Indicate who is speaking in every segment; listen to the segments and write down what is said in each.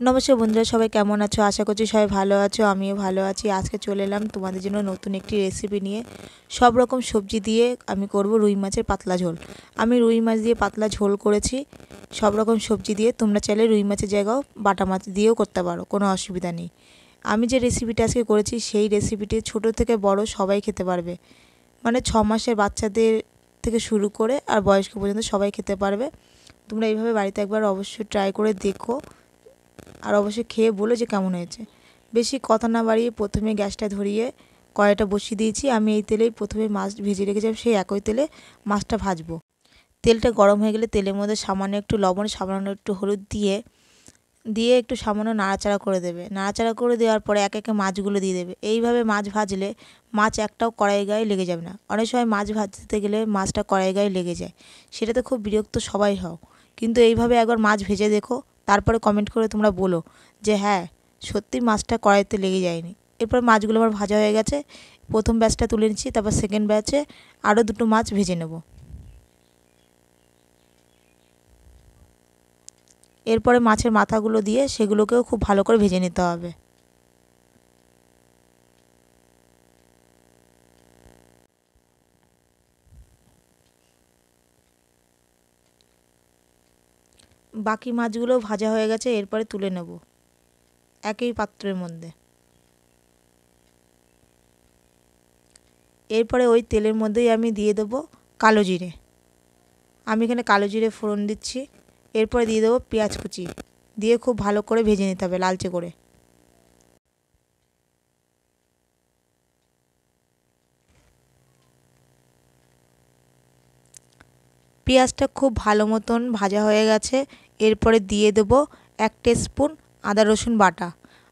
Speaker 1: নমস্কার বন্ধুরা, সবাই কেমন আছো? আশা করছি সবাই ভালো আছো, আমিও ভালো আছি। আজকে চলে এলাম তোমাদের জন্য নতুন একটি রেসিপি নিয়ে। সব রকম সবজি দিয়ে আমি করব রুই মাছের পাতলা ঝোল। আমি রুই মাছ দিয়ে পাতলা ঝোল করেছি সব রকম সবজি দিয়ে। তোমরা চাইলে রুই মাছের জায়গাও বাটা মাছ দিয়েও করতে পারো, কোনো অসুবিধা নেই। আমি যে রেসিপিটা আজকে করেছি সেই রেসিপিটি ছোট থেকে বড় সবাই খেতে পারবে। মানে 6 মাসের বাচ্চাদের থেকে শুরু করে আর বয়স্ক পর্যন্ত সবাই খেতে পারবে। তোমরা এইভাবে বাড়িতে একবার অবশ্যই ট্রাই করে দেখো, আর অবশ্যই খেয়ে বলো যে কেমন হয়েছে। বেশি কথা না বাড়িয়ে প্রথমে গ্যাসটা ধরিয়ে কড়াইটা বসিয়ে দিয়েছি। আমি এই তেলেই প্রথমে মাছ ভেজে রেখেছিলাম, সেই একই তেলে মাছটা ভাজবো। তেলটা গরম হয়ে গেলে তেলের মধ্যে সামান্য একটু লবণ, সামান্য একটু হলুদ দিয়ে দিয়ে একটু সামান্য নাড়াচাড়া করে দেবে। নাড়াচাড়া করে দেওয়ার পরে একে একে মাছগুলো দিয়ে দেবে। এইভাবে মাছ ভাজলে মাছ একটাও কড়াই গায়ে লেগে যাবে না। অনেক সময় মাছ ভাজতে গেলে মাছটা কড়াই গায়ে লেগে যায়, সেটাতে খুব বিরক্ত সবাই হও। কিন্তু এইভাবে একবার মাছ ভেজে দেখো, তারপরে কমেন্ট করে তোমরা বলো যে হ্যাঁ, সত্যি মাছটা কড়াইতে লেগে যায়নি। এরপর মাছগুলো আমার ভাজা হয়ে গেছে। প্রথম ব্যাচটা তুলে নিচ্ছি, তারপর সেকেন্ড ব্যাচে আরও দুটো মাছ ভেজে নেব। এরপরে মাছের মাথাগুলো দিয়ে সেগুলোকেও খুব ভালো করে ভেজে নিতে হবে। বাকি মাছগুলো ভাজা হয়ে গেছে, এরপরে তুলে নেব একই পাত্রের মধ্যে। এরপরে ওই তেলের মধ্যেই আমি দিয়ে দেবো কালো জিরে। আমি এখানে কালো জিরে ফোড়ন দিচ্ছি। এরপরে দিয়ে দেবো পেঁয়াজ কুচি, দিয়ে খুব ভালো করে ভেজে নিতে হবে লালচে করে। পেঁয়াজটা খুব ভালো মতন ভাজা হয়ে গেছে। এরপরে দিয়ে দেবো 1 টেস্পুন আদা রসুন বাটা।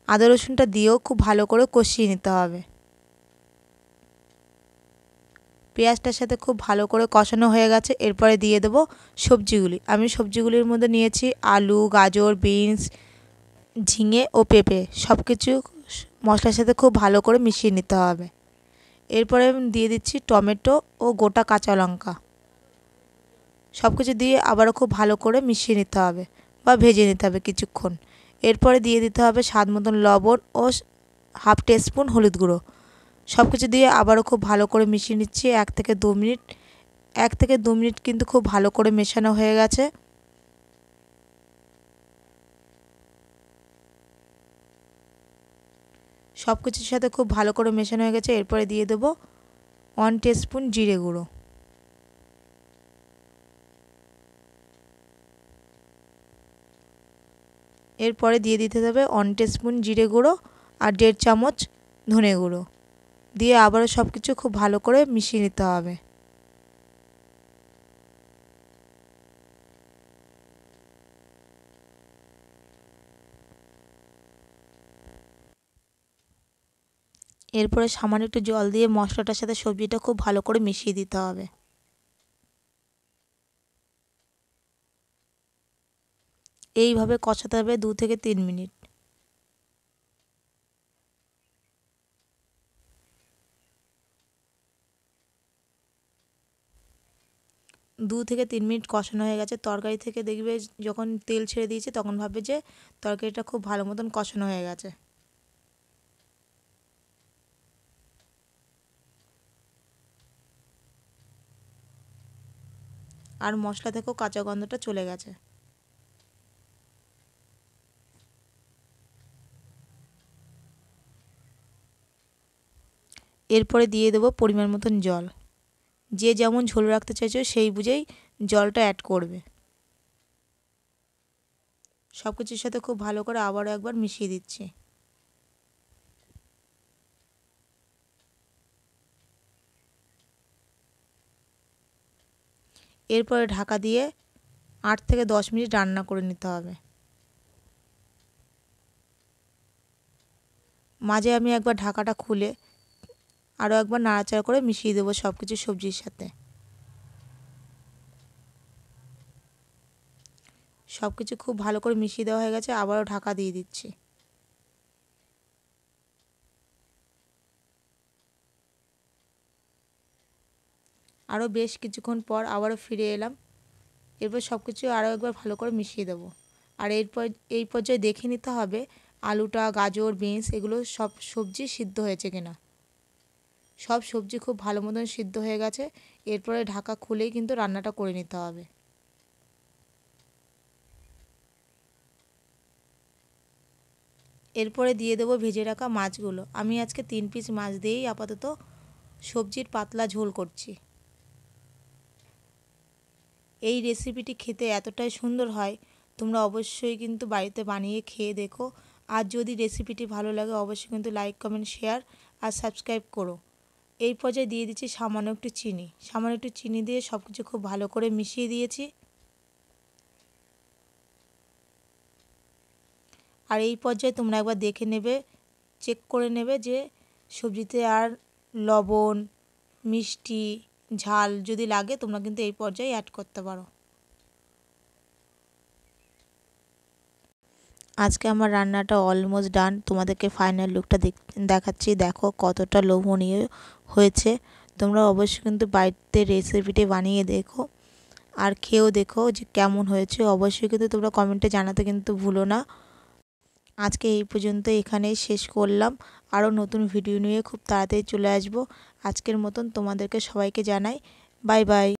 Speaker 1: আদা রসুনটা দিয়েও খুব ভালো করে কষিয়ে নিতে হবে। পেঁয়াজটার সাথে খুব ভালো করে কষানো হয়ে গেছে। এরপরে দিয়ে দেবো সবজিগুলি। আমি সবজিগুলির মধ্যে নিয়েছি আলু, গাজর, বিনস, ঝিঙে ও পেঁপে। সব কিছু মশলার সাথে খুব ভালো করে মিশিয়ে নিতে হবে। এরপরে আমি দিয়ে দিচ্ছি টমেটো ও গোটা কাঁচা লঙ্কা। সব কিছু দিয়ে আবারও খুব ভালো করে মিশিয়ে নিতে হবে বা ভেজে নিতে হবে কিছুক্ষণ। এরপরে দিয়ে দিতে হবে স্বাদ মতন লবণ ও 1/2 টেস্পুন হলুদ গুঁড়ো। সব কিছু দিয়ে আবারও খুব ভালো করে মিশিয়ে নিচ্ছি 1 থেকে 2 মিনিট। 1 থেকে 2 মিনিট কিন্তু খুব ভালো করে মেশানো হয়ে গেছে। সব কিছুর সাথে খুব ভালো করে মেশানো হয়ে গেছে। এরপরে দিয়ে দেবো 1 টেস্পুন জিরে গুঁড়ো। এরপরে দিয়ে দিতে হবে 1 টেস্পুন জিরে গুঁড়ো আর 1.5 চামচ ধনে গুঁড়ো। দিয়ে আবারও সব কিছু খুব ভালো করে মিশিয়ে নিতে হবে। এরপরে সামান্য একটু জল দিয়ে মশলাটার সাথে সবজিটা খুব ভালো করে মিশিয়ে দিতে হবে। এইভাবে কষাতে হবে 2 থেকে 3 মিনিট। 2 থেকে 3 মিনিট কষানো হয়ে গেছে। তরকারি থেকে দেখবে যখন তেল ছেড়ে দিয়েছে তখন ভাববে যে তরকারিটা খুব ভালো মতন কষানো হয়ে গেছে। আর মশলা থেকেও কাঁচা গন্ধটা চলে গেছে। এরপরে দিয়ে দেবো পরিমাণ মতন জল। যে যেমন ঝোল রাখতে চাইছো সেই বুঝেই জলটা অ্যাড করবে। সব কিছুর সাথে খুব ভালো করে আবারও একবার মিশিয়ে দিচ্ছি। এরপরে ঢাকা দিয়ে 8 থেকে 10 মিনিট রান্না করে নিতে হবে। মাঝে আমি একবার ঢাকাটা খুলে আরও একবার নাড়াচাড়া করে মিশিয়ে দেবো সব কিছু সবজির সাথে। সব কিছু খুব ভালো করে মিশিয়ে দেওয়া হয়ে গেছে। আবারও ঢাকা দিয়ে দিচ্ছি। আরও বেশ কিছুক্ষণ পর আবারও ফিরে এলাম। এরপর সব কিছু আরও একবার ভালো করে মিশিয়ে দেবো। আর এই পর্যায়ে দেখে নিতে হবে আলুটা, গাজর, বিনস এগুলো সব সবজি সিদ্ধ হয়েছে কিনা। সব সবজি খুব ভালো মতন সিদ্ধ হয়ে গেছে। এরপরে ঢাকা খুলেই কিন্তু রান্নাটা করে নিতে হবে। এরপরে দিয়ে দেবো ভেজে রাখা মাছগুলো। আমি আজকে 3 পিস মাছ দিয়েই আপাতত সবজির পাতলা ঝোল করছি। এই রেসিপিটি খেতে এতটাই সুন্দর হয়, তোমরা অবশ্যই কিন্তু বাড়িতে বানিয়ে খেয়ে দেখো। আর যদি রেসিপিটি ভালো লাগে অবশ্যই কিন্তু লাইক, কমেন্ট, শেয়ার আর সাবস্ক্রাইব করো। এই পর্যায়ে দিয়ে দিচ্ছি সামান্য একটু চিনি। সামান্য একটু চিনি দিয়ে সব কিছু খুব ভালো করে মিশিয়ে দিয়েছি। আর এই পর্যায়ে তোমরা একবার দেখে নেবে, চেক করে নেবে যে সবজিতে আর লবণ, মিষ্টি, ঝাল যদি লাগে তোমরা কিন্তু এই পর্যায়ে অ্যাড করতে পারো। আজকে আমার রান্নাটা অলমোস্ট ডান। তোমাদেরকে ফাইনাল লুকটা দেখাচ্ছি। দেখো কতটা লোভনীয় হয়েছে। তোমরা অবশ্যই কিন্তু বাড়িতে রেসিপিটি বানিয়ে দেখো আর খেয়েও দেখো যে কেমন হয়েছে। অবশ্যই কিন্তু তোমরা কমেন্টে জানাতে কিন্তু ভুলো না। আজকে এই পর্যন্ত এখানেই শেষ করলাম। আরও নতুন ভিডিও নিয়ে খুব তাড়াতাড়ি চলে আসবো। আজকের মতন তোমাদেরকে সবাইকে জানাই বাই বাই।